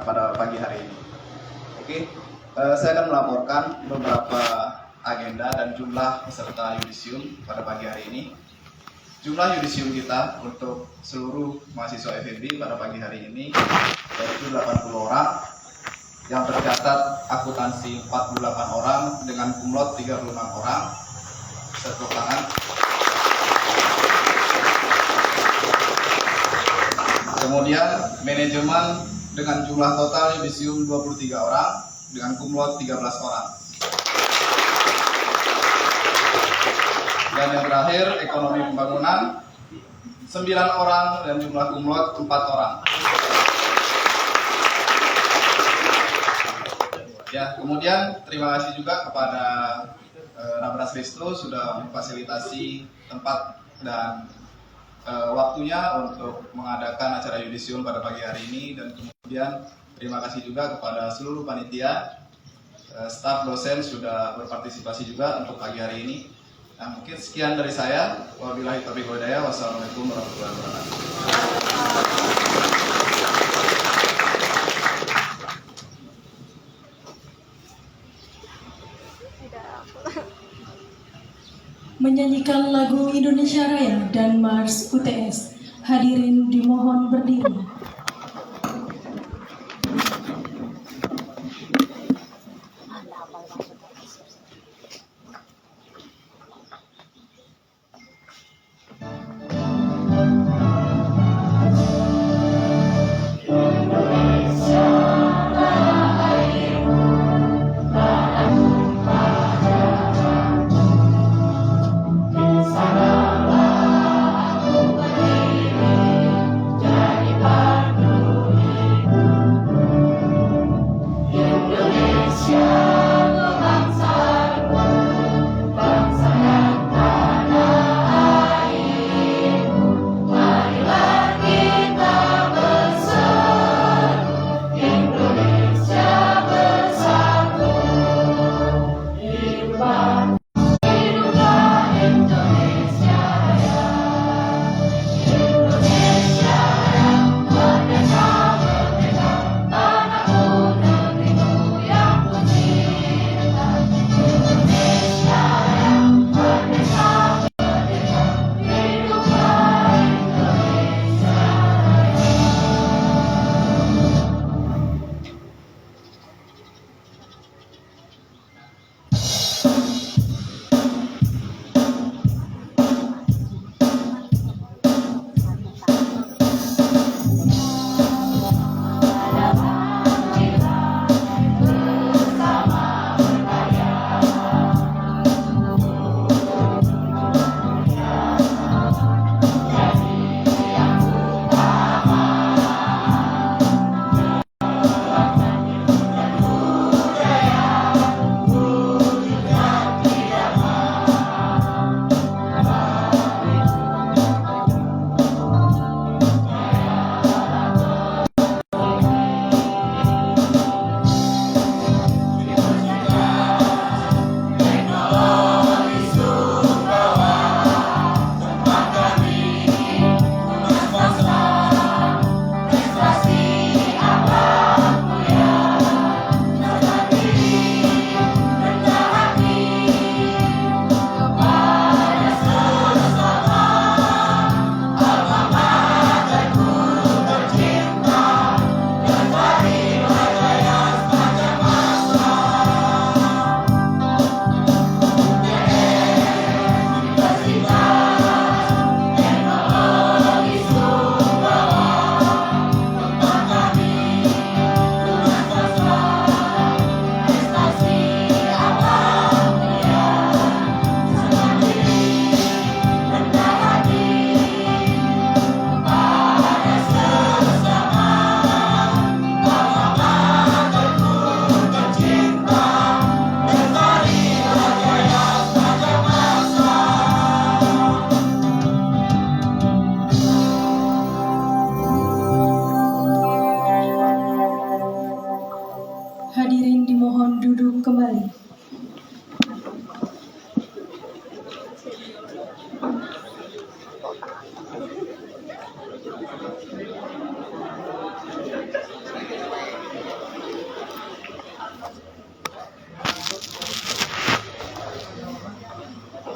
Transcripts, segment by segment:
pada pagi hari ini. Oke, saya akan melaporkan beberapa agenda dan jumlah peserta yudisium pada pagi hari ini. Jumlah yudisium kita untuk seluruh mahasiswa FEB pada pagi hari ini yaitu 80 orang, yang tercatat akuntansi 48 orang dengan kumlot 36 orang. Tepuk tangan. Kemudian manajemen dengan jumlah total yudisium 23 orang dengan kumlot 13 orang. Dan yang terakhir ekonomi pembangunan 9 orang dan jumlah kumlot 4 orang. Ya, kemudian terima kasih juga kepada Nabras Resto sudah memfasilitasi tempat dan waktunya untuk mengadakan acara yudisium pada pagi hari ini, dan kemudian terima kasih juga kepada seluruh panitia, staf dosen sudah berpartisipasi juga untuk pagi hari ini. Nah, mungkin sekian dari saya. Wabillahi taufiq wal hidayah. Wassalamualaikum warahmatullahi wabarakatuh. Menyanyikan lagu Indonesia Raya dan Mars UTS. Hadirin dimohon berdiri. Jadi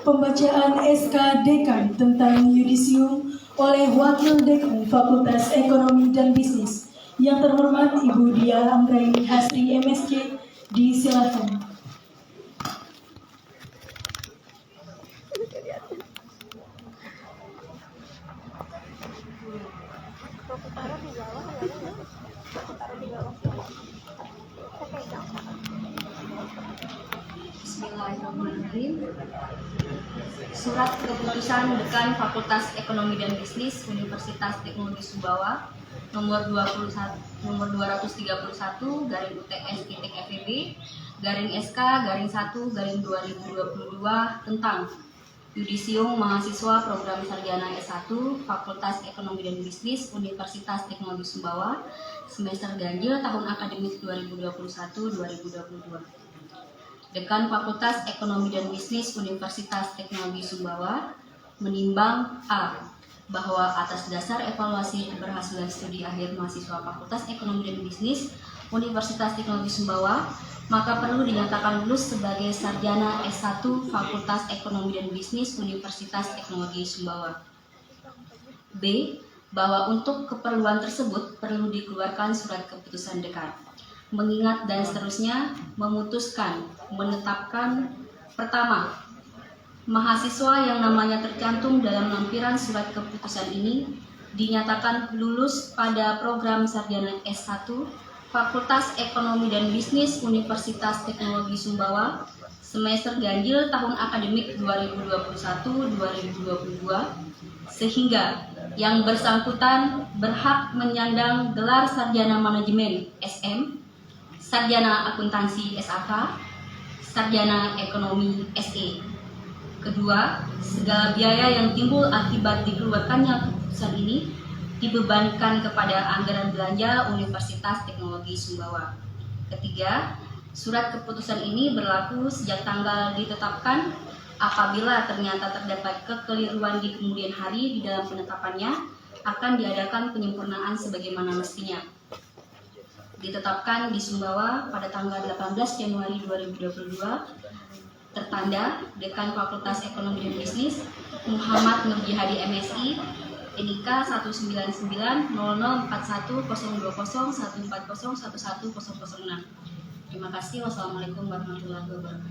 pembacaan SK Dekan tentang yudisium oleh Wakil Dekan Fakultas Ekonomi dan Bisnis. Yang terhormat Ibu Dia Anggraini Hasri MSc, disilakan. Bismillahirrahmanirrahim. Surat Keputusan Dekan Fakultas Ekonomi dan Bisnis Universitas Teknologi Sumbawa nomor 231 garing UTS-FEB garing SK garing 1 garing 2022 tentang yudisium mahasiswa program sarjana S1 Fakultas Ekonomi dan Bisnis Universitas Teknologi Sumbawa semester ganjil tahun akademik 2021-2022. Dekan Fakultas Ekonomi dan Bisnis Universitas Teknologi Sumbawa menimbang A. Bahwa atas dasar evaluasi keberhasilan studi akhir mahasiswa Fakultas Ekonomi dan Bisnis Universitas Teknologi Sumbawa, maka perlu dinyatakan lulus sebagai sarjana S1 Fakultas Ekonomi dan Bisnis Universitas Teknologi Sumbawa. B. Bahwa untuk keperluan tersebut perlu dikeluarkan surat keputusan dekan. Mengingat dan seterusnya memutuskan, menetapkan pertama, mahasiswa yang namanya tercantum dalam lampiran surat keputusan ini dinyatakan lulus pada program sarjana S1 Fakultas Ekonomi dan Bisnis Universitas Teknologi Sumbawa semester ganjil tahun akademik 2021-2022 sehingga yang bersangkutan berhak menyandang gelar sarjana manajemen SM, sarjana akuntansi SAK, sarjana ekonomi SE. Kedua, segala biaya yang timbul akibat dikeluarkannya keputusan ini dibebankan kepada anggaran belanja Universitas Teknologi Sumbawa. Ketiga, surat keputusan ini berlaku sejak tanggal ditetapkan. Apabila ternyata terdapat kekeliruan di kemudian hari di dalam penetapannya, akan diadakan penyempurnaan sebagaimana mestinya. Ditetapkan di Sumbawa pada tanggal 18 Januari 2022, tertanda Dekan Fakultas Ekonomi dan Bisnis Muhammad Nurji Hadi MSI, NIK 1910810201401401106. Terima kasih. Wassalamualaikum warahmatullahi wabarakatuh.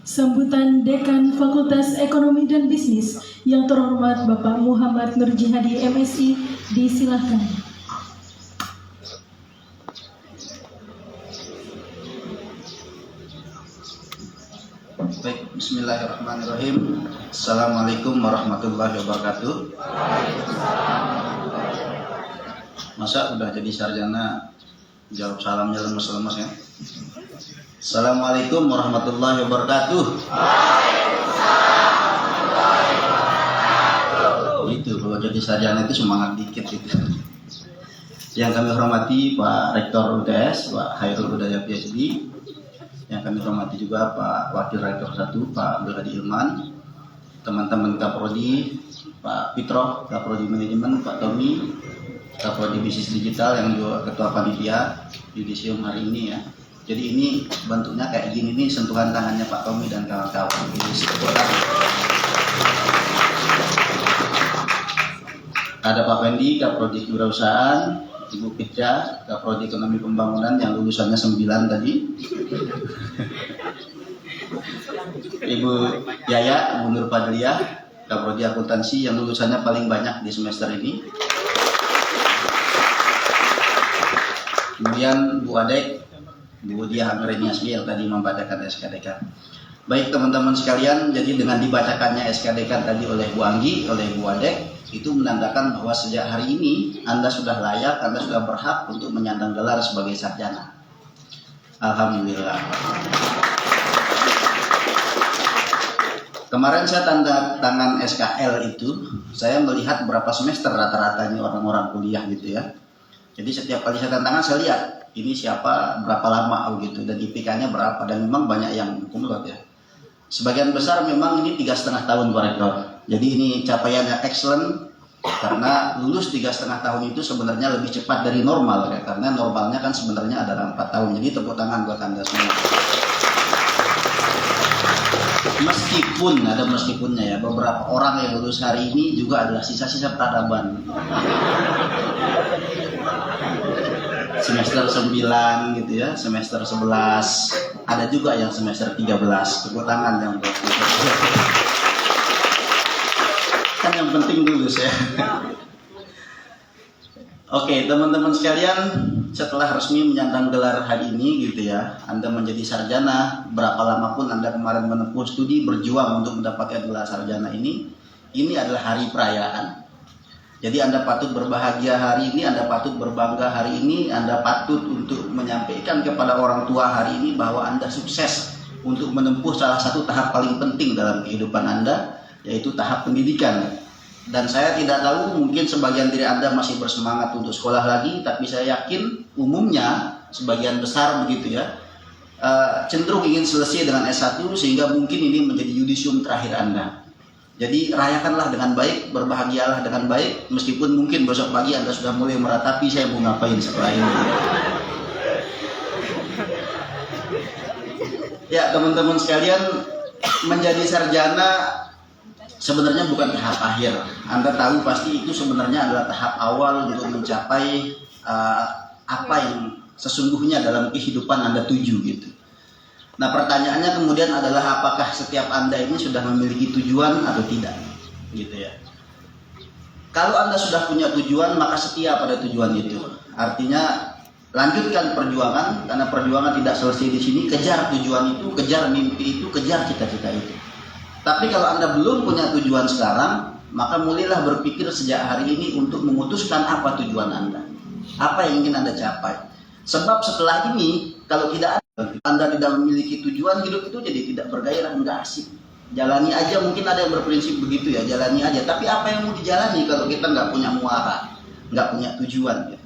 Sambutan Dekan Fakultas Ekonomi dan Bisnis yang terhormat Bapak Muhammad Nurji Hadi MSI, disilakan. Baik, bismillahirrahmanirrahim. Assalamualaikum warahmatullahi wabarakatuh. Masa udah jadi sarjana jawab salamnya lemes-lemes ya. Assalamualaikum warahmatullahi wabarakatuh. Itu kalau jadi sarjana itu semangat dikit gitu. Yang kami hormati Pak Rektor UTS, Pak Hairul Hudayat PhD. Yang kami hormati juga Pak Wakil Rektor 1, Pak Abdul Hadi Ilman, teman-teman Kaprodi, Pak Pitro, Kaprodi Manajemen, Pak Tommy, Kaprodi Bisnis Digital yang juga Ketua Panitia Yudisium hari ini ya. Jadi ini bentuknya kayak gini nih, sentuhan tangannya Pak Tommy dan kawan-kawan. Ada Pak Pendi, Kaprodi Kewirausahaan, Ibu Pitja, Kaprodi Ekonomi Pembangunan yang lulusannya 9 tadi. Ibu Yaya, Bu Nur Padliah, Kaprodi Akuntansi yang lulusannya paling banyak di semester ini. Kemudian Bu Adek, Bu Dia Anggraini Hasri yang tadi membacakan SK Dekan. Baik teman-teman sekalian, jadi dengan dibacakannya SK Dekan tadi oleh Bu Anggi, oleh Bu Adek, itu menandakan bahwa sejak hari ini Anda sudah layak, Anda sudah berhak untuk menyandang gelar sebagai sarjana. Alhamdulillah. Kemarin saya tanda tangan SKL itu, saya melihat berapa semester rata-ratanya orang-orang kuliah gitu ya. Jadi setiap kali saya tanda tangan saya lihat ini siapa, berapa lama gitu, dan IPK-nya berapa, dan memang banyak yang kumlot ya. Sebagian besar memang ini 3,5 tahun Pak Rektor. Jadi ini capaiannya excellent, Karena lulus 3,5 tahun itu sebenarnya lebih cepat dari normal ya, karena normalnya kan sebenarnya adalah 4 tahun. Jadi tepuk tangan buat Anda semua. Meskipun ada meskipunnya ya, beberapa orang yang lulus hari ini juga adalah sisa-sisa peradaban. Semester 9 gitu ya, semester 11, ada juga yang semester 13. Tepuk tangan yang buat itu. Kan yang penting lulus ya. Oke, teman-teman sekalian, setelah resmi menyandang gelar hari ini gitu ya, Anda menjadi sarjana, berapa lama pun Anda kemarin menempuh studi berjuang untuk mendapatkan gelar sarjana ini adalah hari perayaan. Jadi Anda patut berbahagia hari ini, Anda patut berbangga hari ini, Anda patut untuk menyampaikan kepada orang tua hari ini bahwa Anda sukses untuk menempuh salah satu tahap paling penting dalam kehidupan Anda, yaitu tahap pendidikan. Dan saya tidak tahu, mungkin sebagian dari Anda masih bersemangat untuk sekolah lagi, tapi saya yakin umumnya sebagian besar begitu ya, cenderung ingin selesai dengan S1 sehingga mungkin ini menjadi yudisium terakhir Anda. Jadi rayakanlah dengan baik, berbahagialah dengan baik, meskipun mungkin besok pagi Anda sudah mulai meratapi saya mau ngapain setelah ini. Ya teman-teman sekalian, menjadi sarjana sebenarnya bukan tahap akhir. Anda tahu pasti itu sebenarnya adalah tahap awal untuk mencapai apa yang sesungguhnya dalam kehidupan Anda tuju gitu. Nah pertanyaannya kemudian adalah apakah setiap Anda ini sudah memiliki tujuan atau tidak gitu ya. Kalau Anda sudah punya tujuan, maka setia pada tujuan itu. Artinya lanjutkan perjuangan, karena perjuangan tidak selesai di sini. Kejar tujuan itu, kejar mimpi itu, kejar cita-cita itu. Tapi kalau Anda belum punya tujuan sekarang, maka mulailah berpikir sejak hari ini untuk memutuskan apa tujuan Anda, apa yang ingin Anda capai. Sebab setelah ini, kalau tidak ada, Anda tidak memiliki tujuan, hidup itu jadi tidak bergairah, enggak asik. Jalani aja, mungkin ada yang berprinsip begitu ya, jalani aja. Tapi apa yang mau dijalani kalau kita nggak punya muara, nggak punya tujuan gitu.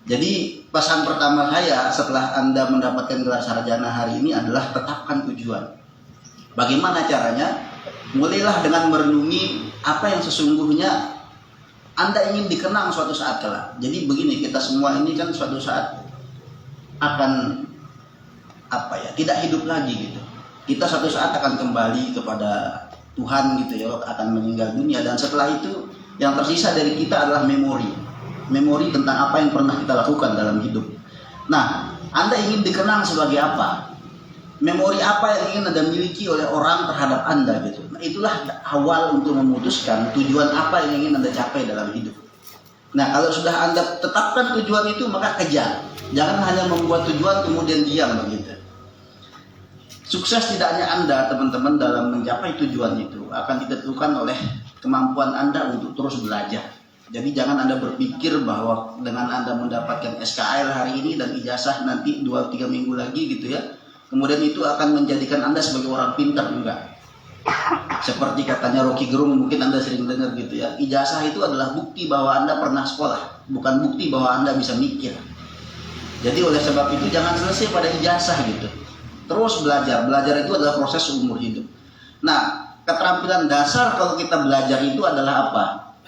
Jadi pesan pertama saya setelah Anda mendapatkan gelar sarjana hari ini adalah tetapkan tujuan. Bagaimana caranya? Mulailah dengan merenungi apa yang sesungguhnya Anda ingin dikenang suatu saat kelak. Jadi begini, kita semua ini kan suatu saat akan tidak hidup lagi gitu. Kita suatu saat akan kembali kepada Tuhan gitu ya, akan meninggal dunia, dan setelah itu yang tersisa dari kita adalah memori tentang apa yang pernah kita lakukan dalam hidup. Nah, Anda ingin dikenang sebagai apa? Memori apa yang ingin Anda miliki oleh orang terhadap Anda gitu. Nah, itulah awal untuk memutuskan tujuan apa yang ingin Anda capai dalam hidup. Nah, kalau sudah Anda tetapkan tujuan itu, maka kejar. Jangan hanya membuat tujuan kemudian diam begitu. Sukses tidak hanya Anda, teman-teman, dalam mencapai tujuan itu akan ditentukan oleh kemampuan Anda untuk terus belajar. Jadi jangan Anda berpikir bahwa dengan Anda mendapatkan SKL hari ini dan ijazah nanti 2-3 minggu lagi gitu ya, kemudian itu akan menjadikan Anda sebagai orang pintar. Enggak. Seperti katanya Rocky Gerung, mungkin Anda sering dengar gitu ya, ijazah itu adalah bukti bahwa Anda pernah sekolah, bukan bukti bahwa Anda bisa mikir. Jadi oleh sebab itu jangan selesai pada ijazah gitu. Terus belajar. Belajar itu adalah proses umur hidup. Nah, keterampilan dasar kalau kita belajar itu adalah apa?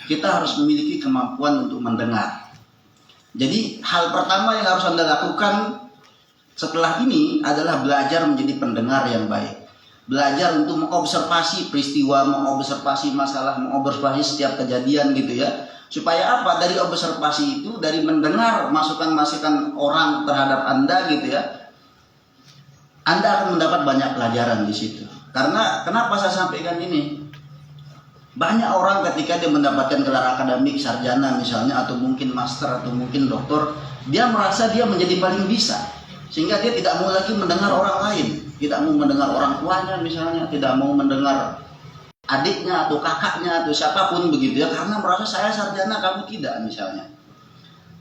Kita harus memiliki kemampuan untuk mendengar. Jadi hal pertama yang harus Anda lakukan setelah ini adalah belajar menjadi pendengar yang baik. Belajar untuk mengobservasi peristiwa, mengobservasi masalah, mengobservasi setiap kejadian gitu ya. Supaya apa? Dari observasi itu, dari mendengar masukan-masukan orang terhadap Anda gitu ya, Anda akan mendapat banyak pelajaran di situ. Karena kenapa saya sampaikan ini? Banyak orang ketika dia mendapatkan gelar akademik sarjana misalnya, atau mungkin master, atau mungkin doktor, dia merasa dia menjadi paling bisa. Sehingga dia tidak mau lagi mendengar orang lain, tidak mau mendengar orang tuanya misalnya, tidak mau mendengar adiknya atau kakaknya atau siapapun begitu ya, karena merasa saya sarjana, kamu tidak misalnya.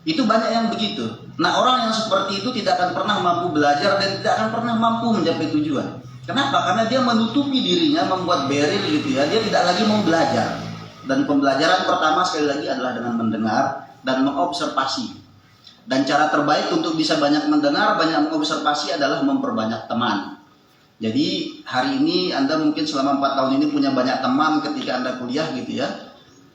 Itu banyak yang begitu. Nah, orang yang seperti itu tidak akan pernah mampu belajar dan tidak akan pernah mampu mencapai tujuan. Kenapa? Karena dia menutupi dirinya, membuat barrier gitu ya. Dia tidak lagi mau belajar. Dan pembelajaran pertama sekali lagi adalah dengan mendengar dan mengobservasi. Dan cara terbaik untuk bisa banyak mendengar, banyak mengobservasi adalah memperbanyak teman. Jadi hari ini Anda mungkin selama 4 tahun ini punya banyak teman ketika Anda kuliah gitu ya.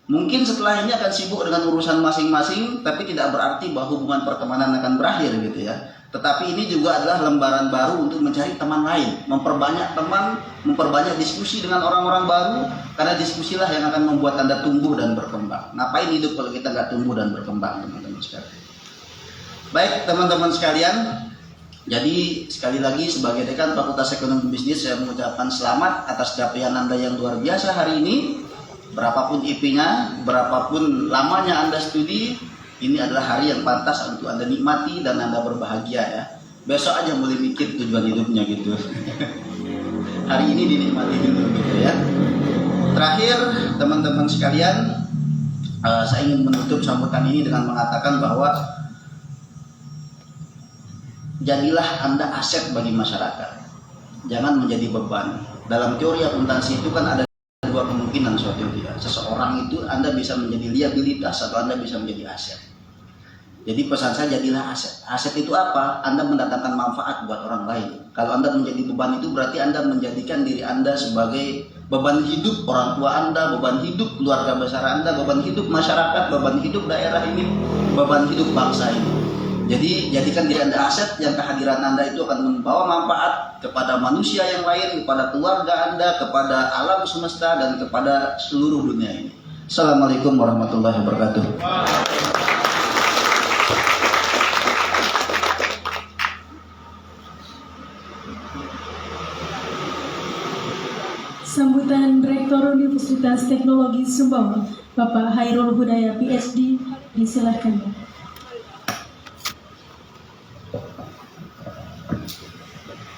Mungkin setelah ini akan sibuk dengan urusan masing-masing, tapi tidak berarti bahwa hubungan pertemanan akan berakhir gitu ya. Tetapi ini juga adalah lembaran baru untuk mencari teman lain, memperbanyak teman, memperbanyak diskusi dengan orang-orang baru, karena diskusilah yang akan membuat Anda tumbuh dan berkembang. Ngapain hidup kalau kita nggak tumbuh dan berkembang, teman-teman sekalian? Baik, teman-teman sekalian, jadi sekali lagi sebagai Dekan Fakultas Ekonomi Bisnis, saya mengucapkan selamat atas capaian Anda yang luar biasa hari ini. Berapapun IP-nya, berapapun lamanya Anda studi, ini adalah hari yang pantas untuk Anda nikmati dan Anda berbahagia ya. Besok aja boleh mikir tujuan hidupnya gitu. Hari ini dinikmati dulu gitu ya. Terakhir, teman-teman sekalian, saya ingin menutup sambutan ini dengan mengatakan bahwa jadilah Anda aset bagi masyarakat. Jangan menjadi beban. Dalam teori akuntansi itu kan ada dua kemungkinan suatu dia. Seseorang itu Anda bisa menjadi liabilitas atau Anda bisa menjadi aset. Jadi pesan saya, jadilah aset. Aset itu apa? Anda mendatangkan manfaat buat orang lain. Kalau Anda menjadi beban itu berarti Anda menjadikan diri Anda sebagai beban hidup orang tua Anda, beban hidup keluarga besar Anda, beban hidup masyarakat, beban hidup daerah ini, beban hidup bangsa ini. Jadi jadikan diri Anda aset yang kehadiran Anda itu akan membawa manfaat kepada manusia yang lain, kepada keluarga Anda, kepada alam semesta, dan kepada seluruh dunia ini. Assalamualaikum warahmatullahi wabarakatuh. Sambutan Rektor Universitas Teknologi Sumbawa, Bapak Hairul Hudaya PhD, disilahkan.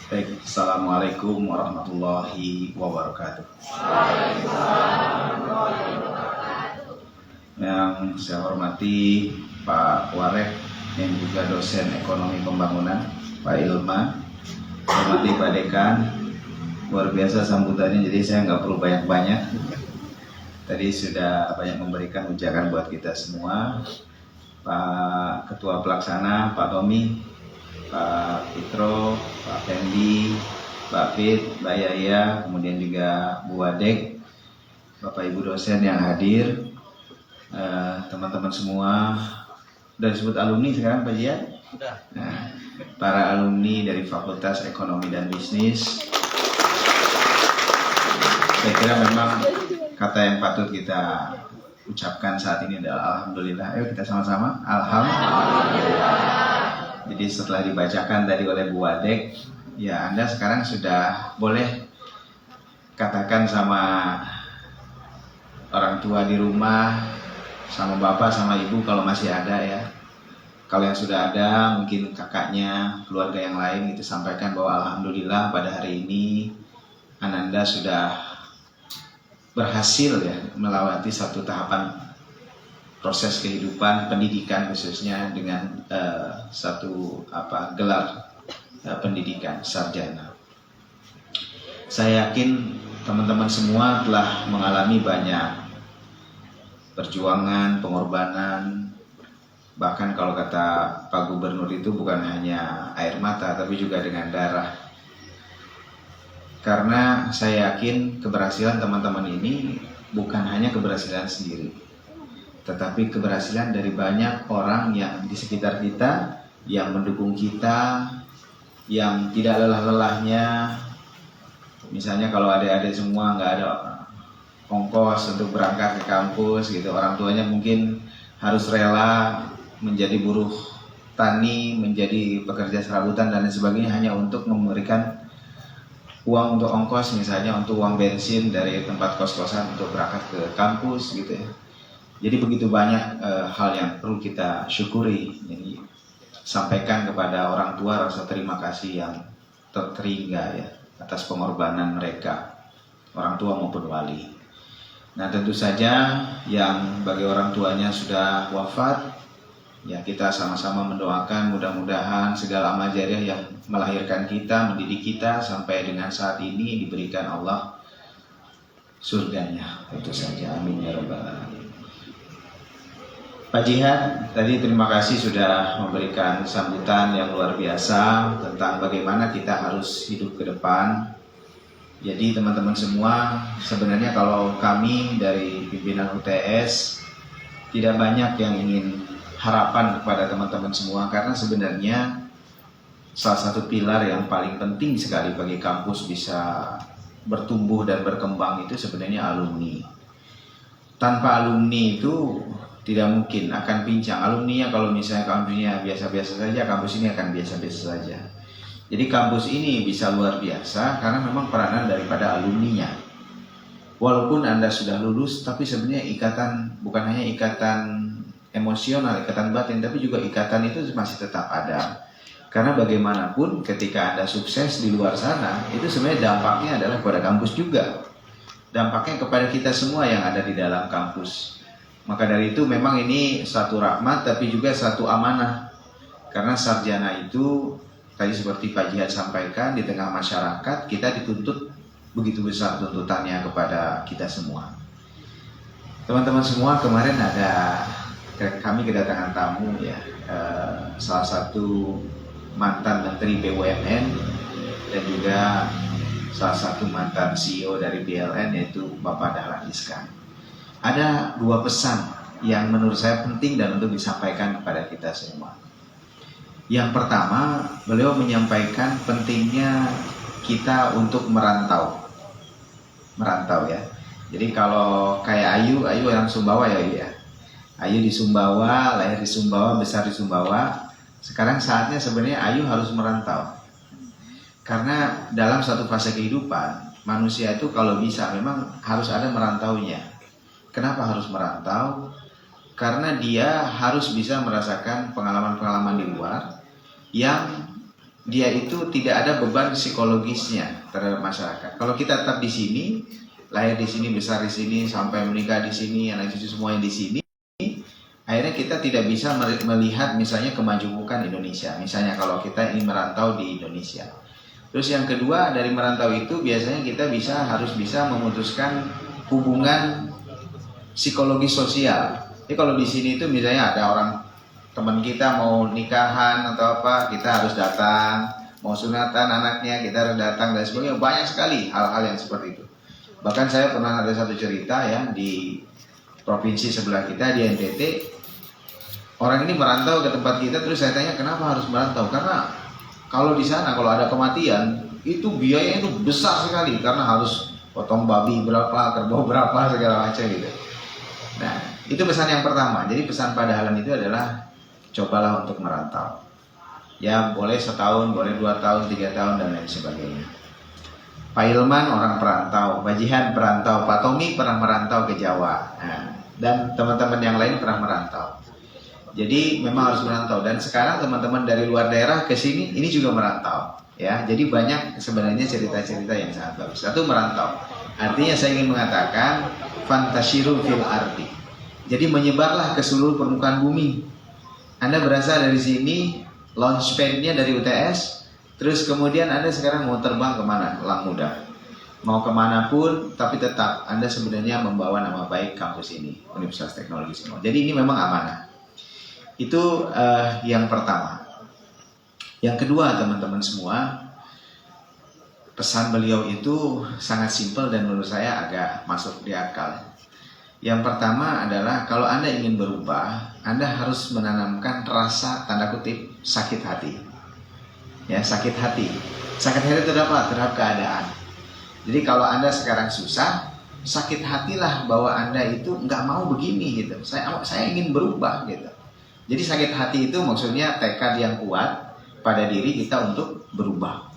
Baik, Assalamualaikum warahmatullahi wabarakatuh. Yang saya hormati Pak Warek, yang juga dosen ekonomi pembangunan, Pak Ilma, hormati Pak Dekan, luar biasa sambutannya, jadi saya nggak perlu banyak-banyak. Tadi sudah banyak memberikan ucapan buat kita semua. Pak Ketua Pelaksana, Pak Tommy, Pak Fitro, Pak Fendi, Pak Fit, Mbak Yaya, kemudian juga Bu Wadek, Bapak Ibu dosen yang hadir, teman-teman semua. Udah disebut alumni sekarang Pak Jian? Sudah. Nah, para alumni dari Fakultas Ekonomi dan Bisnis, saya kira memang kata yang patut kita ucapkan saat ini adalah Alhamdulillah. Ayo kita sama-sama, Alhamdulillah. Jadi setelah dibacakan tadi oleh Bu Wadek, ya Anda sekarang sudah boleh katakan sama orang tua di rumah, sama bapak, sama ibu kalau masih ada ya. Kalau yang sudah ada, mungkin kakaknya, keluarga yang lain, itu sampaikan bahwa Alhamdulillah pada hari ini Ananda sudah berhasil ya melewati satu tahapan proses kehidupan pendidikan, khususnya dengan satu gelar pendidikan sarjana. Saya yakin teman-teman semua telah mengalami banyak perjuangan, pengorbanan, bahkan kalau kata Pak Gubernur itu bukan hanya air mata tapi juga dengan darah. Karena saya yakin keberhasilan teman-teman ini bukan hanya keberhasilan sendiri, tetapi keberhasilan dari banyak orang yang di sekitar kita, yang mendukung kita, yang tidak lelah-lelahnya. Misalnya kalau adik-adik semua nggak ada ongkos untuk berangkat ke kampus gitu, orang tuanya mungkin harus rela menjadi buruh tani, menjadi pekerja serabutan dan lain sebagainya hanya untuk memberikan uang untuk ongkos, misalnya untuk uang bensin dari tempat kos-kosan untuk berangkat ke kampus gitu ya. Jadi begitu banyak hal yang perlu kita syukuri. Jadi sampaikan kepada orang tua rasa terima kasih yang terhingga ya atas pengorbanan mereka, orang tua maupun wali. Nah tentu saja yang bagi orang tuanya sudah wafat, ya kita sama-sama mendoakan mudah-mudahan segala amal jariah yang melahirkan kita, mendidik kita sampai dengan saat ini diberikan Allah surganya. Itu saja, amin ya rabbal alamin. Pak Jihad, tadi terima kasih sudah memberikan sambutan yang luar biasa tentang bagaimana kita harus hidup ke depan. Jadi teman-teman semua, sebenarnya kalau kami dari pimpinan UTS tidak banyak yang ingin harapan kepada teman-teman semua, karena sebenarnya salah satu pilar yang paling penting sekali bagi kampus bisa bertumbuh dan berkembang itu sebenarnya alumni. Tanpa alumni itu tidak mungkin, akan pincang. Alumninya kalau misalnya kampusnya biasa-biasa saja, kampus ini akan biasa-biasa saja. Jadi kampus ini bisa luar biasa karena memang peranan daripada alumninya. Walaupun Anda sudah lulus, tapi sebenarnya ikatan, bukan hanya ikatan emosional, ikatan batin, tapi juga ikatan itu masih tetap ada. Karena bagaimanapun ketika Anda sukses di luar sana, itu sebenarnya dampaknya adalah kepada kampus juga. Dampaknya kepada kita semua yang ada di dalam kampus. Maka dari itu memang ini satu rahmat tapi juga satu amanah. Karena sarjana itu tadi seperti Pak Jihad sampaikan, di tengah masyarakat kita dituntut begitu besar tuntutannya kepada kita semua. Teman-teman semua, kemarin kami kedatangan tamu ya, salah satu mantan Menteri BUMN dan juga salah satu mantan CEO dari BLN, yaitu Bapak Dahlan Iskan. Ada dua pesan yang menurut saya penting dan untuk disampaikan kepada kita semua. Yang pertama, beliau menyampaikan pentingnya kita untuk merantau ya. Jadi kalau kayak Ayu orang Sumbawa ya. Ayu di Sumbawa, lahir di Sumbawa, besar di Sumbawa. Sekarang saatnya sebenarnya Ayu harus merantau. Karena dalam satu fase kehidupan, manusia itu kalau bisa memang harus ada merantaunya. Kenapa harus merantau? Karena dia harus bisa merasakan pengalaman-pengalaman di luar yang dia itu tidak ada beban psikologisnya terhadap masyarakat. Kalau kita tetap di sini, lahir di sini, besar di sini, sampai menikah di sini, anak cucu semuanya di sini, akhirnya kita tidak bisa melihat misalnya kemajuan Indonesia. Misalnya kalau kita ingin merantau di Indonesia. Terus yang kedua, dari merantau itu biasanya kita harus bisa memutuskan hubungan psikologi sosial. Jadi kalau di sini itu misalnya ada orang teman kita mau nikahan atau apa, kita harus datang. Mau sunatan anaknya, kita harus datang dan sebagainya. Banyak sekali hal-hal yang seperti itu. Bahkan saya pernah ada satu cerita ya di provinsi sebelah kita di NTT. Orang ini merantau ke tempat kita, terus saya tanya kenapa harus merantau? Karena kalau di sana kalau ada kematian itu biayanya itu besar sekali karena harus potong babi berapa, kerbau berapa segala macam gitu. Nah, itu pesan yang pertama. Jadi pesan Pak Dahlan itu adalah cobalah untuk merantau. Ya boleh setahun, boleh 2 tahun, 3 tahun dan lain sebagainya. Pak Ilman orang perantau, Pak Jihad perantau, Pak Tommy pernah merantau ke Jawa, dan teman-teman yang lain pernah merantau. Jadi memang harus merantau. Dan sekarang teman-teman dari luar daerah ke sini ini juga merantau. Ya, jadi banyak sebenarnya cerita-cerita yang sangat bagus. Satu, merantau. Artinya saya ingin mengatakan fantasyiru fil ardi. Jadi menyebarlah ke seluruh permukaan bumi. Anda berasal dari sini, launchpad-nya dari UTS, terus kemudian Anda sekarang mau terbang kemana? Lang Muda. Mau kemanapun, tapi tetap Anda sebenarnya membawa nama baik kampus ini, Universitas Teknologi Singapura. Jadi ini memang amanah. Itu yang pertama. Yang kedua, teman-teman semua, pesan beliau itu sangat simpel dan menurut saya agak masuk di akal. Yang pertama adalah kalau Anda ingin berubah, Anda harus menanamkan rasa tanda kutip sakit hati. Ya, sakit hati. Sakit hati itu apa? Terhadap keadaan. Jadi kalau Anda sekarang susah, sakit hatilah bahwa Anda itu nggak mau begini gitu. Saya ingin berubah gitu. Jadi sakit hati itu maksudnya tekad yang kuat pada diri kita untuk berubah.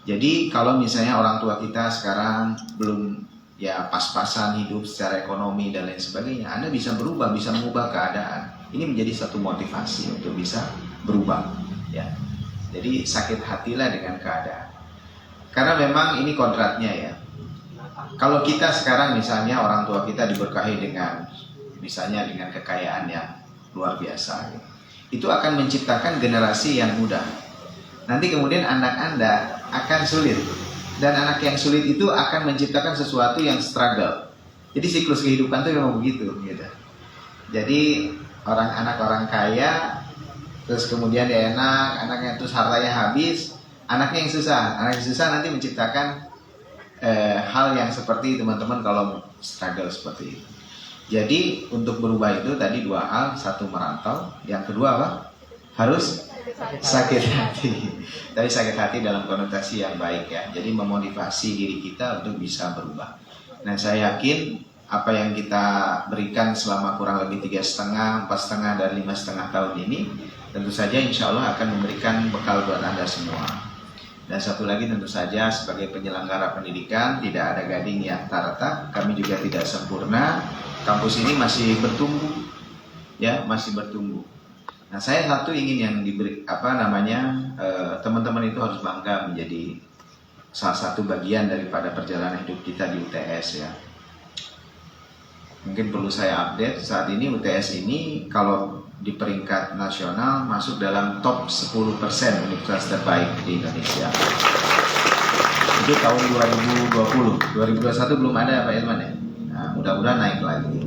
Jadi kalau misalnya orang tua kita sekarang belum ya pas-pasan hidup secara ekonomi dan lain sebagainya, Anda bisa berubah, bisa mengubah keadaan. Ini menjadi satu motivasi untuk bisa berubah. Ya. Jadi sakit hatilah dengan keadaan. Karena memang ini kodratnya ya. Kalau kita sekarang misalnya orang tua kita diberkahi dengan misalnya dengan kekayaan yang luar biasa, itu akan menciptakan generasi yang mudah. Nanti kemudian anak Anda akan sulit, dan anak yang sulit itu akan menciptakan sesuatu yang struggle. Jadi siklus kehidupan itu memang begitu gitu. Jadi anak orang kaya, terus kemudian dia enak, anaknya terus hartanya habis, anaknya yang susah nanti menciptakan hal yang seperti teman-teman kalau struggle seperti itu. Jadi untuk berubah itu tadi dua hal, satu merantau, yang kedua apa? Harus sakit hati. Tapi sakit hati dalam konotasi yang baik ya. Jadi memotivasi diri kita untuk bisa berubah. Nah saya yakin apa yang kita berikan selama kurang lebih 3,5, 4,5 dan 5,5 tahun ini tentu saja insya Allah akan memberikan bekal buat Anda semua. Dan satu lagi tentu saja sebagai penyelenggara pendidikan tidak ada gading yang tak retak, kami juga tidak sempurna. Kampus ini masih bertumbuh, ya masih bertumbuh. Nah saya satu ingin yang diberi teman-teman itu harus bangga menjadi salah satu bagian daripada perjalanan hidup kita di UTS ya. Mungkin perlu saya update saat ini UTS ini kalau di peringkat nasional masuk dalam top 10% universitas terbaik di Indonesia. Itu tahun 2020, 2021 belum ada Pak Irman ya. Nah, mudah-mudahan naik lagi.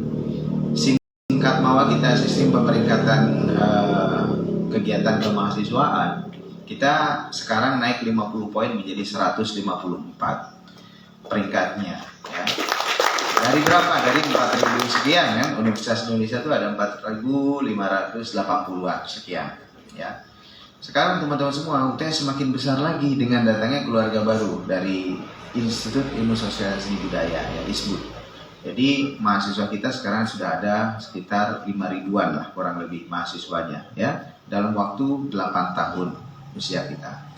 Singkat mawa kita sistem pemeringkatan kegiatan kemahasiswaan, kita sekarang naik 50 poin menjadi 154 peringkatnya. Ya. Dari berapa? Dari 4.000 sekian kan? Universitas Indonesia itu ada 4.580-an sekian. Ya. Sekarang teman-teman semua UTS semakin besar lagi dengan datangnya keluarga baru dari Institut Ilmu Sosial Seni Budaya ya ISBUD. Jadi mahasiswa kita sekarang sudah ada sekitar 5.000-an lah kurang lebih mahasiswanya ya dalam waktu 8 tahun usia kita.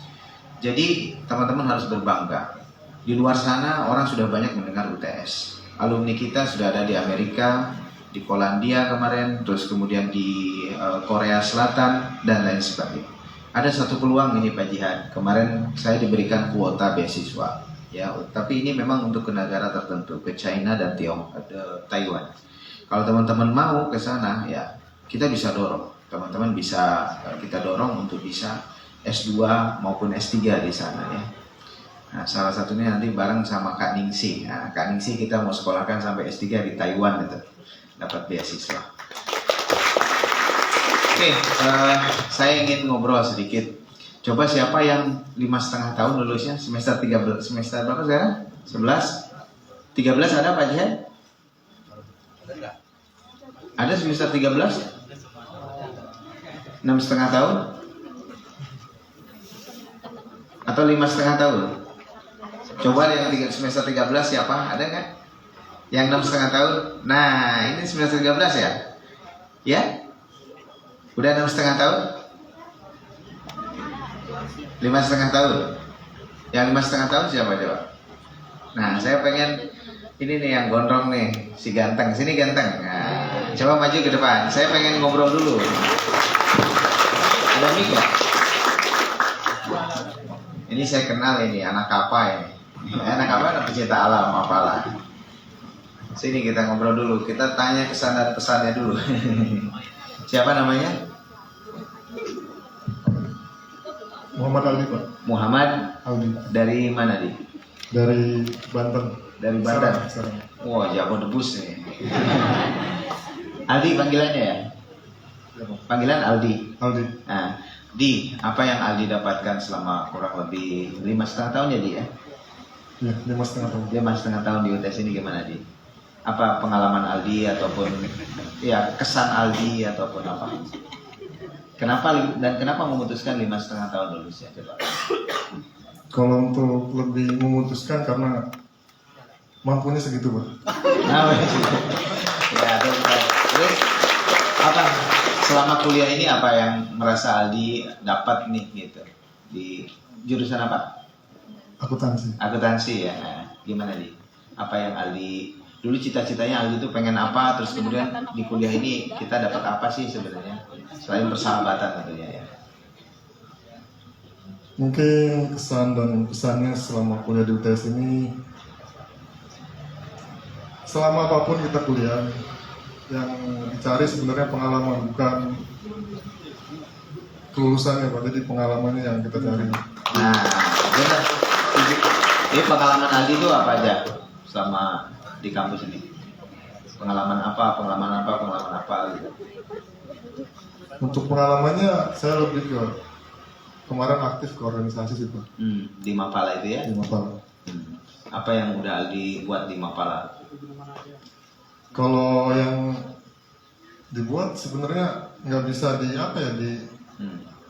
Jadi teman-teman harus berbangga. Di luar sana orang sudah banyak mendengar UTS. Alumni kita sudah ada di Amerika, di Polandia kemarin, terus kemudian di Korea Selatan dan lain sebagainya. Ada satu peluang ini Pak Jihad. Kemarin saya diberikan kuota beasiswa, ya. Tapi ini memang untuk ke negara tertentu, ke China dan Taiwan. Kalau teman-teman mau ke sana, ya kita bisa dorong. Teman-teman bisa kita dorong untuk bisa S2 maupun S3 di sana, ya. Nah, salah satunya nanti bareng sama Kak Ningsi. Nah, Kak Ningsi kita mau sekolahkan sampai S3 di Taiwan itu, dapat beasiswa. Oke, saya ingin ngobrol sedikit. Coba siapa yang 5,5 tahun lulusnya semester 13, semester berapa sekarang? 11? 13 ada Pak Jihad? Ada semester 13? 6,5 tahun? Atau 5,5 tahun? Coba yang semester 13 siapa? Ada nggak? Yang 6,5 tahun? Nah, ini semester 13 ya? Ya? Udah 6,5 tahun? 5,5 tahun? Yang 5,5 tahun siapa coba? Nah, saya pengen ini nih yang gondrong nih, si ganteng. Sini ganteng. Nah, coba maju ke depan. Saya pengen ngobrol dulu. Ada mic nggak? Ini saya kenal ini anak apa ini? Anak apa? Anak pecinta alam apalah. Sini kita ngobrol dulu. Kita tanya kesan dan pesannya dulu. Siapa namanya? Muhammad Aldi Pak. Muhammad Aldi. dari mana di? Dari Banten. Dari Banten. Serang. Wah, jago debus nih. Aldi panggilannya ya? Ya, Pak. Panggilan Aldi. Aldi. Nah, Di, apa yang Aldi dapatkan selama kurang lebih 5,5 tahun ya Di ya? Ya, 5,5 tahun. 5,5 tahun di UTS ini gimana Di? Apa pengalaman Aldi ataupun ya kesan Aldi ataupun apa? Kenapa dan kenapa memutuskan 5,5 tahun lulus ya coba? Kalau untuk lebih memutuskan karena mampunya segitu Pak. Nah, ya terus apa selama kuliah ini apa yang merasa Aldi dapat nih gitu di jurusan apa? Akuntansi. Akuntansi ya. Nah, gimana Di? Apa yang Aldi dulu cita-citanya Aldi itu pengen apa, terus kemudian di kuliah ini kita dapat apa sih sebenarnya selain persahabatan tentunya ya? Mungkin kesan dan pesannya selama kuliah di UTS ini, selama apapun kita kuliah, yang dicari sebenarnya pengalaman, bukan kelulusannya Pak. Jadi pengalamannya yang kita cari. Nah, benar. Jadi pengalaman Aldi itu apa aja selama di kampus ini? Pengalaman apa gitu. Untuk pengalamannya saya lebih ke kemarin aktif ke organisasi sih Pak. Di Mapala itu ya? Di Mapala. Apa yang udah Aldi buat di Mapala? Kalau yang dibuat sebenarnya nggak bisa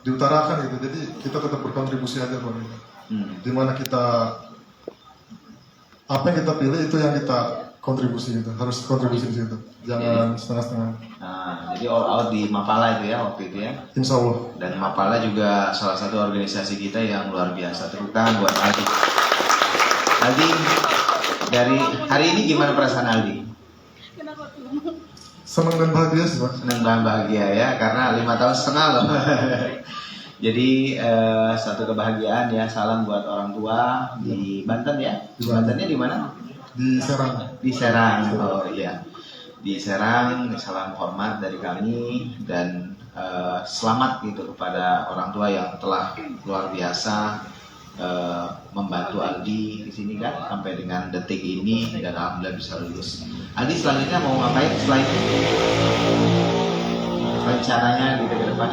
diutarakan gitu. Jadi kita tetap berkontribusi aja Pak. Dimana kita apa yang kita pilih itu yang kita kontribusi gitu. Harus kontribusi di situ. Jangan setengah-setengah. Nah, jadi all out di Mapala itu ya waktu itu ya. Insya Allah. Dan Mapala juga salah satu organisasi kita yang luar biasa. Tepuk tangan buat Aldi. Aldi, dari hari ini gimana perasaan Aldi? Senang dan bahagia sih Pak. Senang dan bahagia ya, karena 5 tahun setengah loh. Jadi satu kebahagiaan ya. Salam buat orang tua di Banten ya. Bantennya di mana? Di Serang. Di Serang. Oh iya. Di Serang, salam hormat dari kami dan selamat gitu kepada orang tua yang telah luar biasa membantu Aldi di sini kan sampai dengan detik ini dan alhamdulillah bisa lulus. Aldi selanjutnya mau ngapain setelah itu? Rencananya gitu ke depan?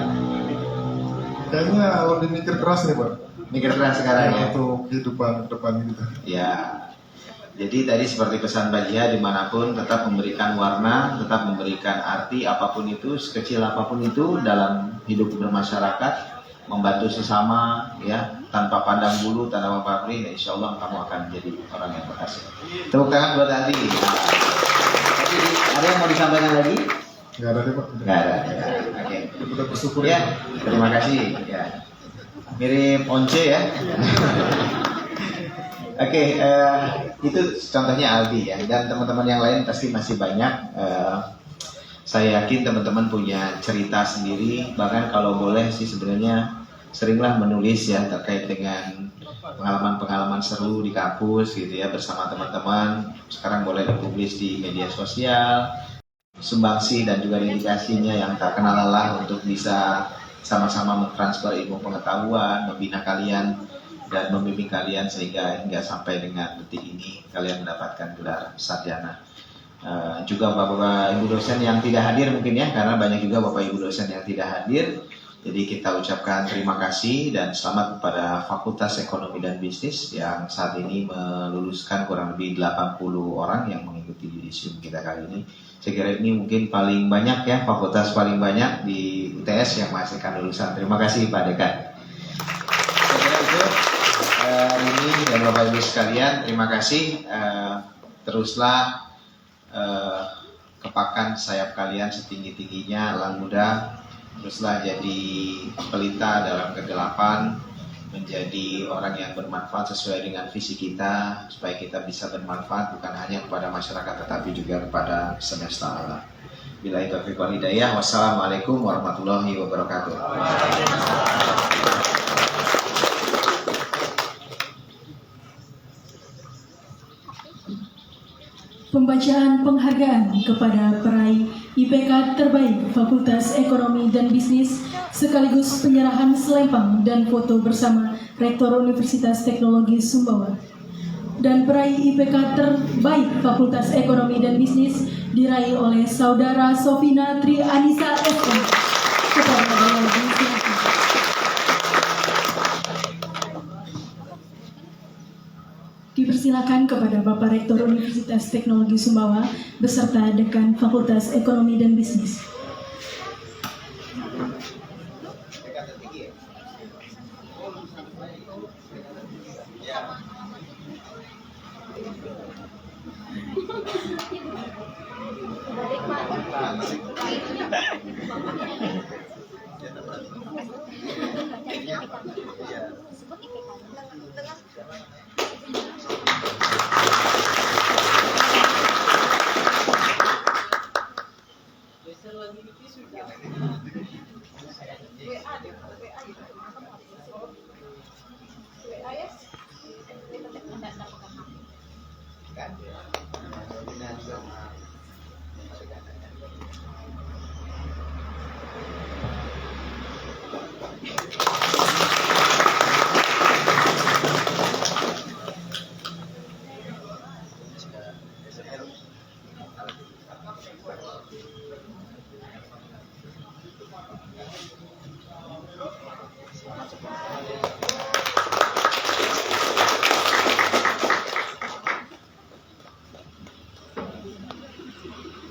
Kayaknya lebih mikir keras nih Pak. Mikir keras sekarang ya? Untuk kehidupan depan gitu. Ya. Jadi tadi seperti pesan Mbak Jia, dimanapun tetap memberikan warna, tetap memberikan arti apapun itu, sekecil apapun itu dalam hidup bermasyarakat, membantu sesama ya, tanpa pandang bulu, tanpa pamrih, insya Allah kamu akan menjadi orang yang berhasil. Tepuk tangan buat Andi. Tapi ada yang mau disampaikan lagi? Nggak ada deh Pak. Nggak ada. Ya. Oke. Kita bersyukur Ya, terima kasih. Ya. Mirip Once ya. Oke, itu contohnya Aldi ya, dan teman-teman yang lain pasti masih banyak. Saya yakin teman-teman punya cerita sendiri, bahkan kalau boleh sih sebenarnya seringlah menulis ya terkait dengan pengalaman-pengalaman seru di kampus gitu ya bersama teman-teman. Sekarang boleh dipublis di media sosial, sumbangsi dan juga dedikasinya yang tak kenal lelah untuk bisa sama-sama mentransfer ilmu pengetahuan, membina kalian dan membimbing kalian sehingga hingga sampai dengan detik ini kalian mendapatkan gelar sarjana. Juga bapak-bapak ibu dosen yang tidak hadir mungkin ya, karena banyak juga bapak ibu dosen yang tidak hadir. Jadi kita ucapkan terima kasih dan selamat kepada Fakultas Ekonomi dan Bisnis yang saat ini meluluskan kurang lebih 80 orang yang mengikuti yudisium kita kali ini. Saya kira ini mungkin paling banyak ya, fakultas paling banyak di UTS yang menghasilkan lulusan. Terima kasih Pak Dekan. Saya kira itu ini dan Bapak Ibu sekalian, terima kasih. Teruslah kepakan sayap kalian setinggi-tingginya, elang muda. Teruslah jadi pelita dalam kegelapan, menjadi orang yang bermanfaat sesuai dengan visi kita, supaya kita bisa bermanfaat bukan hanya kepada masyarakat tetapi juga kepada semesta alam. Billahi taufiq wal hidayah. Wassalamualaikum warahmatullahi wabarakatuh. Pembacaan penghargaan kepada peraih IPK terbaik Fakultas Ekonomi dan Bisnis sekaligus penyerahan selempang dan foto bersama Rektor Universitas Teknologi Sumbawa. Dan peraih IPK terbaik Fakultas Ekonomi dan Bisnis diraih oleh Saudara Sofina Tri Anissa SM. Kepada Bapak silakan. Dipersilakan kepada Bapak Rektor Universitas Teknologi Sumbawa beserta Dekan Fakultas Ekonomi dan Bisnis.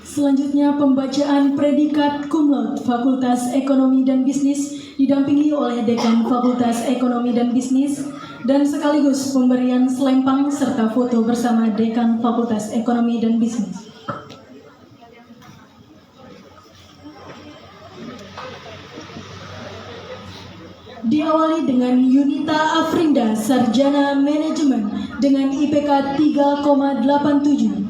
Selanjutnya pembacaan predikat cum laude Fakultas Ekonomi dan Bisnis didampingi oleh Dekan Fakultas Ekonomi dan Bisnis dan sekaligus pemberian selempang serta foto bersama Dekan Fakultas Ekonomi dan Bisnis. Diawali dengan Yunita Afrinda, Sarjana Manajemen dengan IPK 3,87.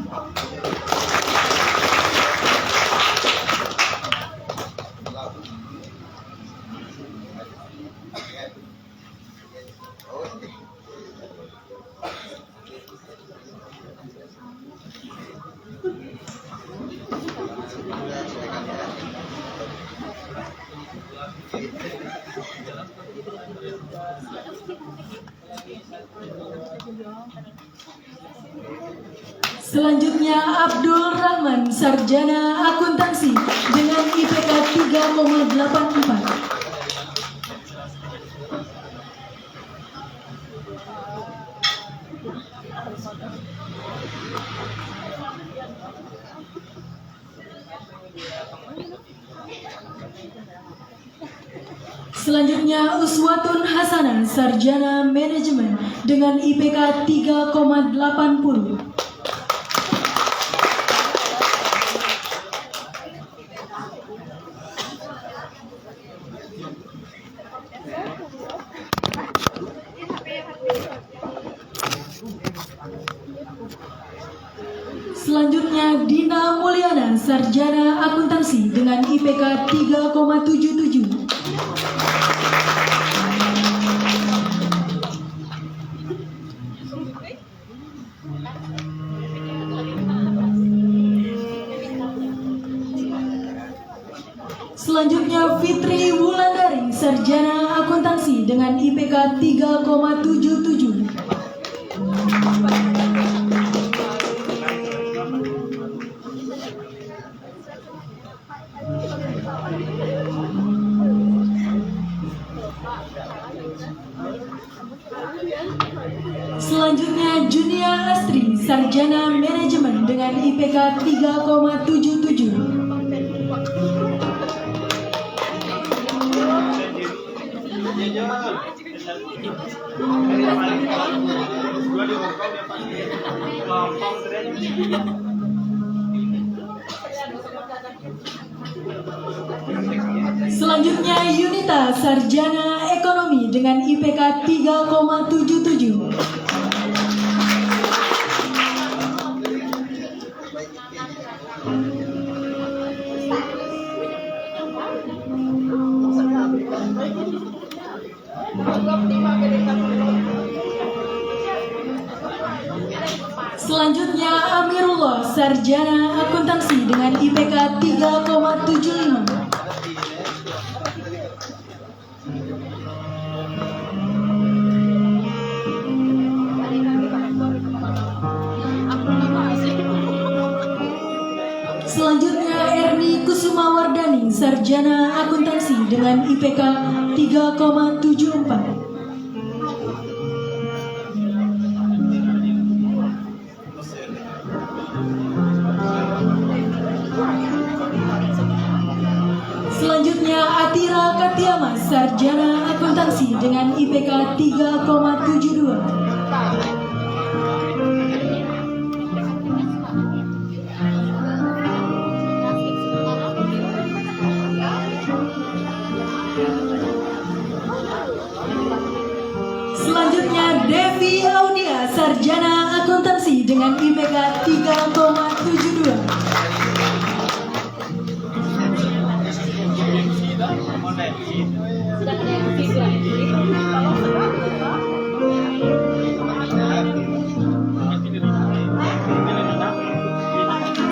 Selanjutnya Abdul Rahman, Sarjana Akuntansi dengan IPK 3,84. Selanjutnya Uswatun Hasanah, Sarjana Manajemen dengan IPK 3,80. Selanjutnya Dina Mulyana, Sarjana Akuntansi dengan IPK 3,77. Selanjutnya Fitri Wulandari, Sarjana Akuntansi dengan IPK 3,77. Selanjutnya Junia Astri, Sarjana Manajemen dengan IPK 3,77. Selanjutnya Yunita, Sarjana Ekonomi dengan IPK 3,77. Selanjutnya Amirullah, Sarjana Akuntansi dengan IPK 3,75. Selanjutnya Erni Kusumawardani, Sarjana Akuntansi dengan IPK 3,74. Selanjutnya Atira Katiama, Sarjana Akuntansi dengan IPK 3,72. Selanjutnya Devi Audia, Sarjana Akuntansi dengan IPK 3,72.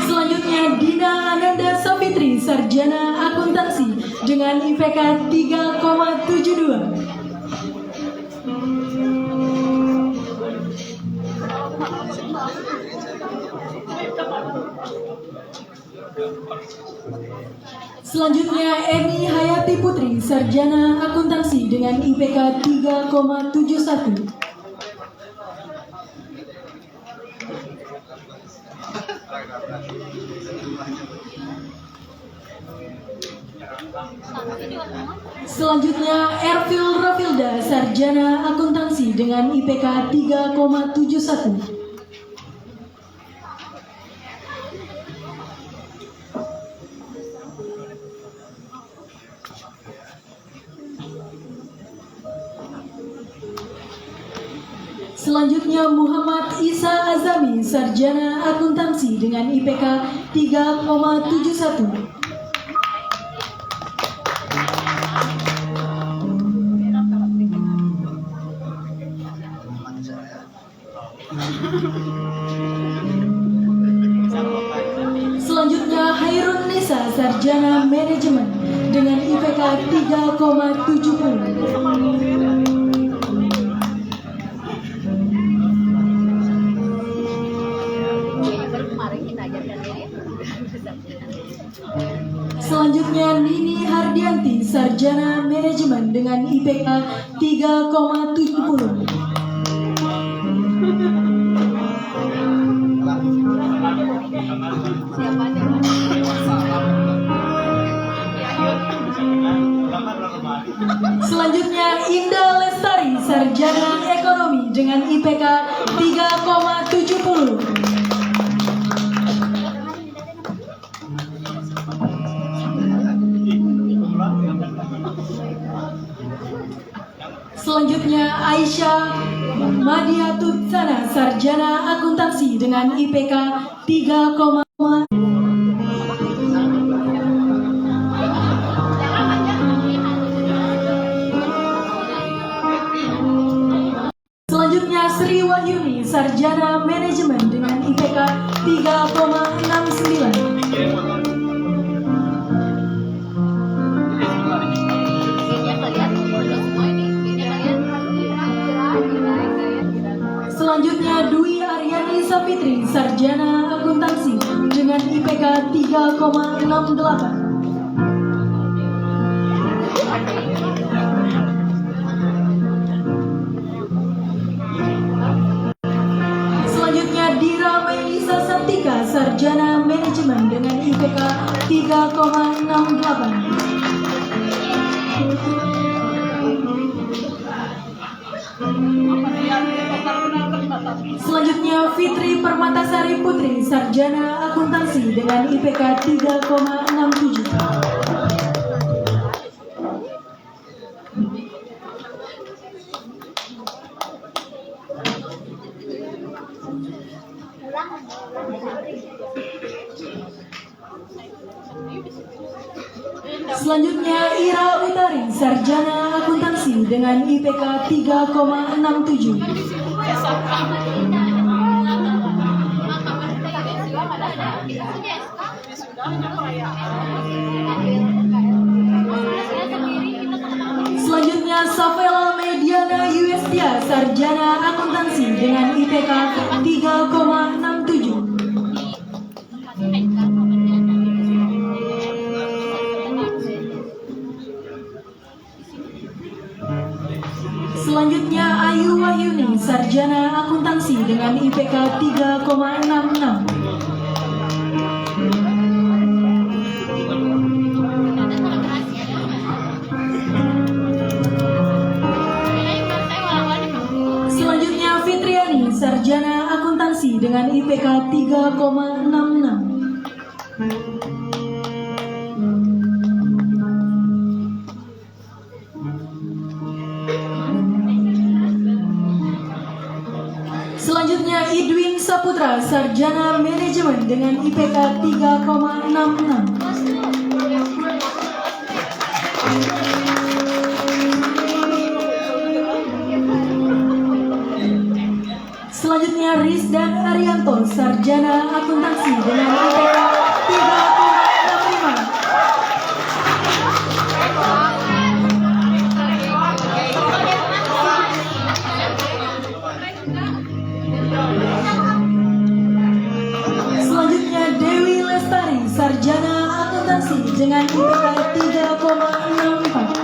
Selanjutnya Dina Ananda Safitri, Sarjana Akuntansi dengan IPK 3,72. Selanjutnya Eni Hayati Putri, Sarjana Akuntansi dengan IPK 3,71. Selanjutnya Ervil Rafilda, sarjana akuntansi dengan IPK 3,71. Selanjutnya Muhammad Isa Azami, sarjana akuntansi dengan IPK 3,71. Selanjutnya Hairun Nisa, sarjana manajemen dengan IPK 3,70. Selanjutnya Nini Hardianti, sarjana manajemen dengan IPK 3,70. Selanjutnya Indah Lestari, sarjana ekonomi dengan IPK 3,70. Selanjutnya Aisyah Madiatutsana, sarjana akuntansi dengan IPK 3,5. Selanjutnya Sri Wahyuni, sarjana manajemen dengan IPK 3,69. Selanjutnya Dwi Aryani Sapitri, sarjana akuntansi dengan IPK 3,68. Selanjutnya Dira Melisa Santika, sarjana manajemen dengan IPK 3,68. Selanjutnya Fitri Permatasari Putri, sarjana akuntansi dengan IPK 3,67. Selanjutnya Ira Utari, sarjana akuntansi dengan IPK 3,67. Selanjutnya Safela Mediana Yustia, sarjana akuntansi dengan IPK 3,67. Selanjutnya Ayu Wahyuni, sarjana akuntansi dengan IPK 3,66. Selanjutnya Fitriani, sarjana akuntansi dengan IPK 3,66. Selanjutnya Idwin Saputra, sarjana manajemen dengan IPK 3,66. Selanjutnya Rizdan Arianto, sarjana akuntansi dengan IPK 3,65. Selanjutnya Dewi Lestari, sarjana akuntansi dengan IPK 3,64.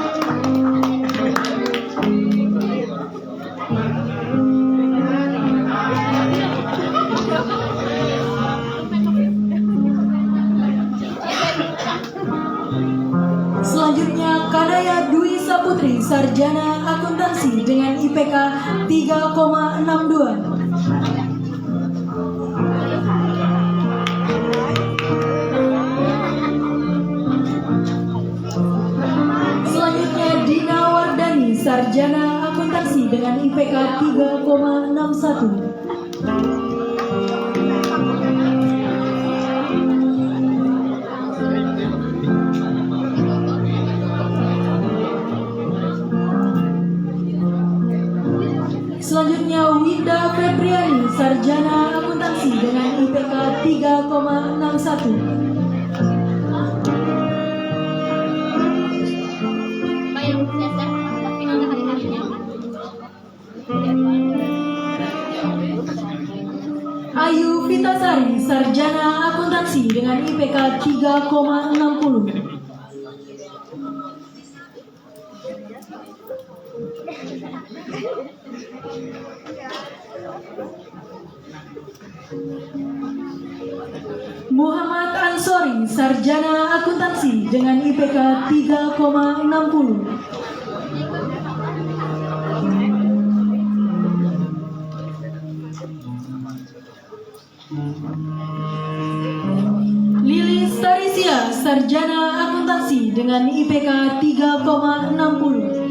Saputri, sarjana akuntansi dengan IPK 3,62. Selanjutnya Dina Wardani, sarjana akuntansi dengan IPK 3,61. Selanjutnya Winda Febriani, sarjana akuntansi dengan IPK 3,61. Ayu Vitasari, sarjana akuntansi dengan IPK 3,60. Muhammad Ansori, sarjana akuntansi dengan IPK 3,60. Lilis Tarisia, sarjana akuntansi dengan IPK 3,60.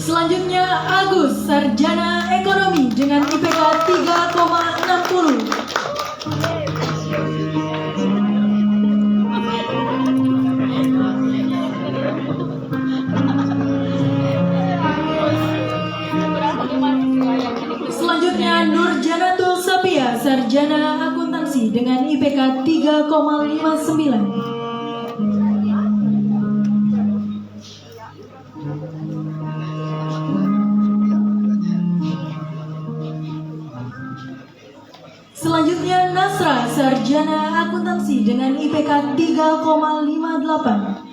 Selanjutnya Agus, sarjana ekonomi dengan IPK 3,60. Selanjutnya Nurjanatul Sapia, sarjana akuntansi dengan IPK 3,59. Selanjutnya Nasra, sarjana akuntansi dengan IPK 3,58.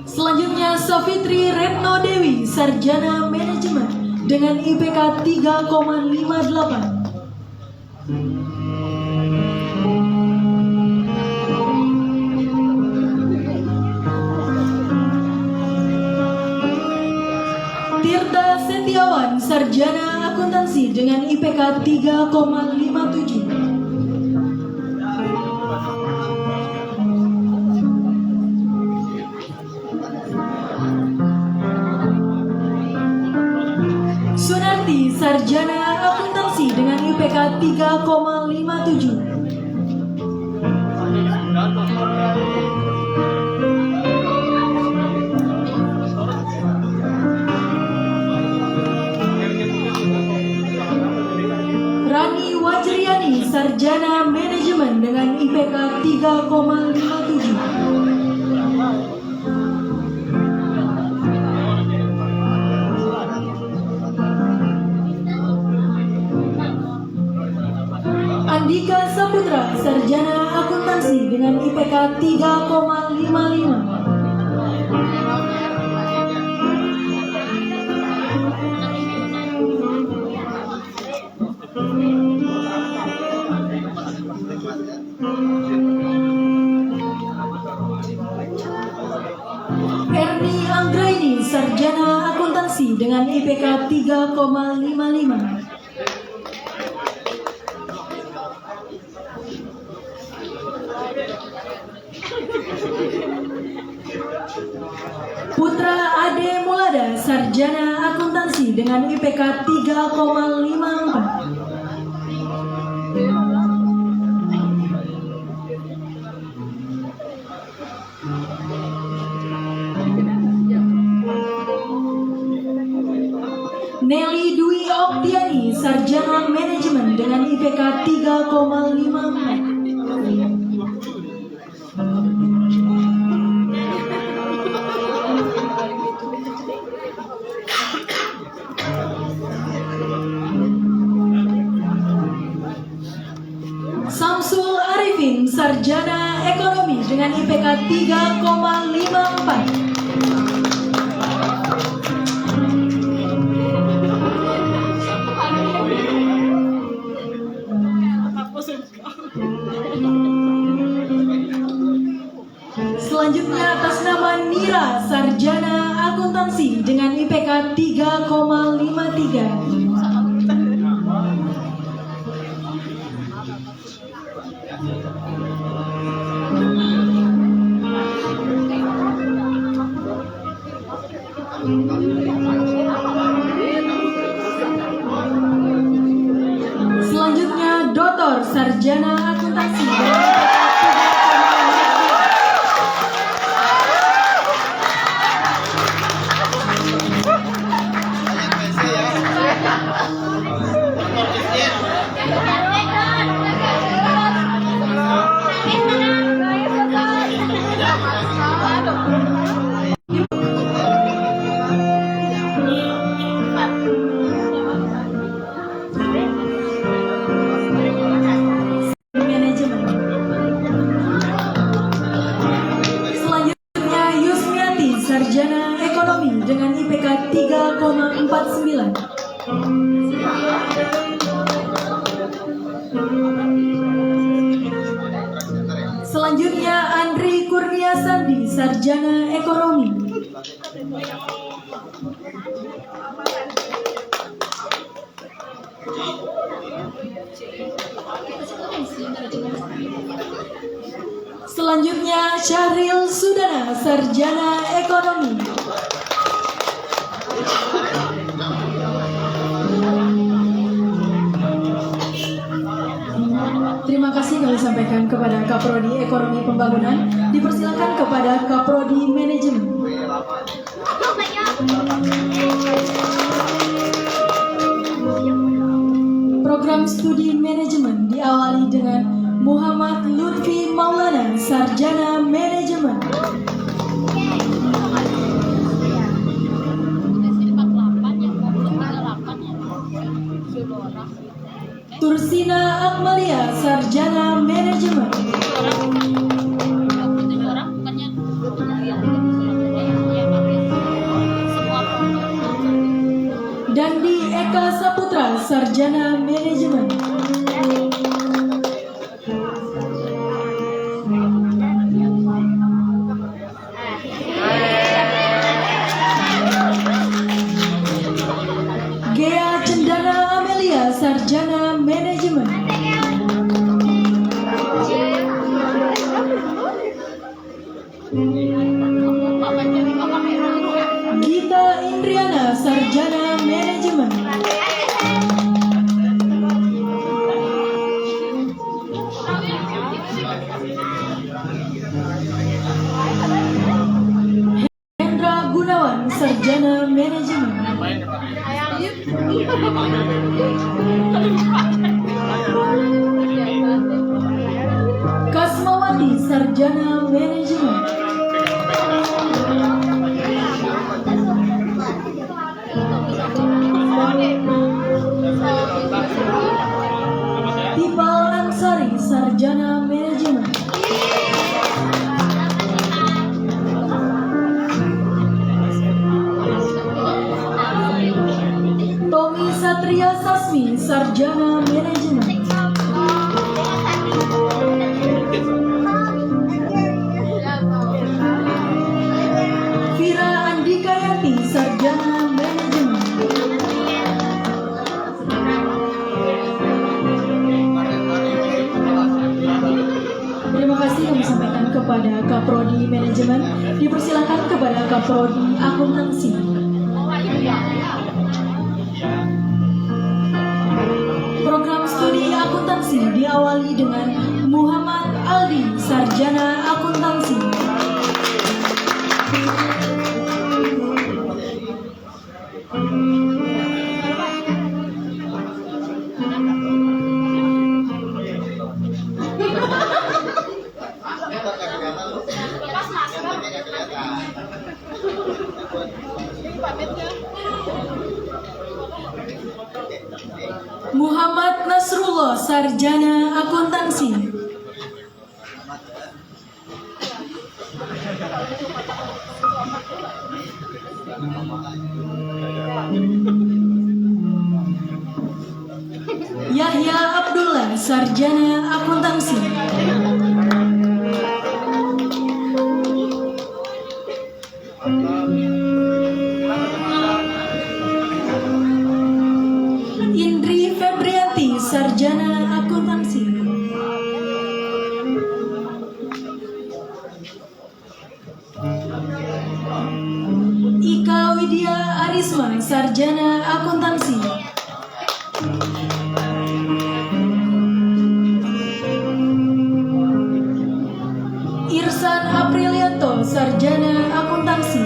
Selanjutnya Safitri Retno Dewi, sarjana manajemen dengan IPK 3,58. Tirta Setiawan, sarjana akuntansi dengan IPK 3,57. Sunarti, sarjana akuntansi dengan IPK 3,57. Rani Wajriani, sarjana manajemen dengan IPK 3,57. Andika Saputra, sarjana akuntansi dengan IPK 3,55. Erni Anggraini, sarjana akuntansi dengan IPK 3,55. Putra Ade Mulada, sarjana akuntansi dengan IPK 3,54. Nelly Dwi Oktiani, sarjana manajemen dengan IPK 3,54. dengan IPK 3,54. Selanjutnya atas nama Nira, sarjana akuntansi dengan IPK 3,53. Selanjutnya Dr. sarjana akuntansi. Manajemen. Selanjutnya Yusmiati, sarjana ekonomi dengan IPK 3,49. Selanjutnya Andri Kurnia Sandi, sarjana ekonomi. Selanjutnya Syahril Sudana, sarjana ekonomi. Terima kasih kami sampaikan kepada Kaprodi Ekonomi Pembangunan. Dipersilakan kepada Kaprodi Manajemen. Program studi manajemen diawali dengan Muhammad Lutfi Maulana, sarjana manajemen. Tursina Akmalia, sarjana manajemen. Dandi Eka Saputra, sarjana manajemen. Gea Cendana Amelia, sarjana manajemen. Gita Indriana, sarjana manajemen. Hendra Gunawan, sarjana manajemen. Kasmawati, sarjana manajemen. Tipal Ansari, sarjana manajemen. Tommy Satria Sasmi, sarjana manajemen. Vira Andikayati, sarjana manajemen. Terima kasih kami sampaikan kepada Kaprodi Manajemen. Dipersilakan kepada Kaprodi Akuntansi. Program studi akuntansi diawali dengan Muhammad Aldi, sarjana akuntansi. Muhammad Nasrullah, sarjana akuntansi. Yahya Abdullah, sarjana akuntansi. Indri Febrianti, sarjana akuntansi. Ika Widya Arisma, sarjana akuntansi. Irsan Aprilianto, sarjana akuntansi.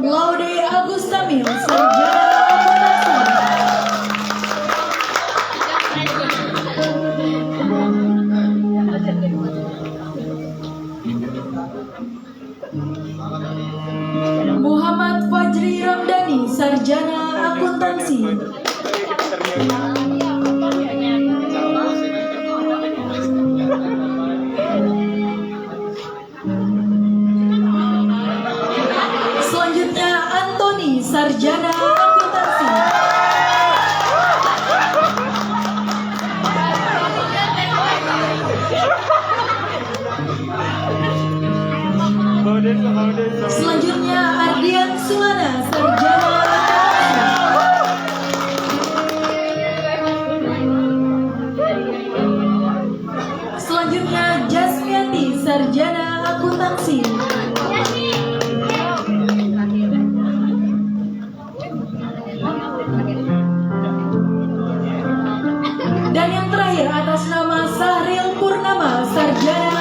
Laude Agustamil, sarjana akuntansi. Muhammad Fajri Ramdhani, sarjana akuntansi. Selanjutnya Antoni, sarjana akuntansi. Selanjutnya Ardian Sumana, sarjana akuntansi. Selanjutnya Jasmiati, sarjana akuntansi. Dan yang terakhir atas nama Sahril Purnama, sarjana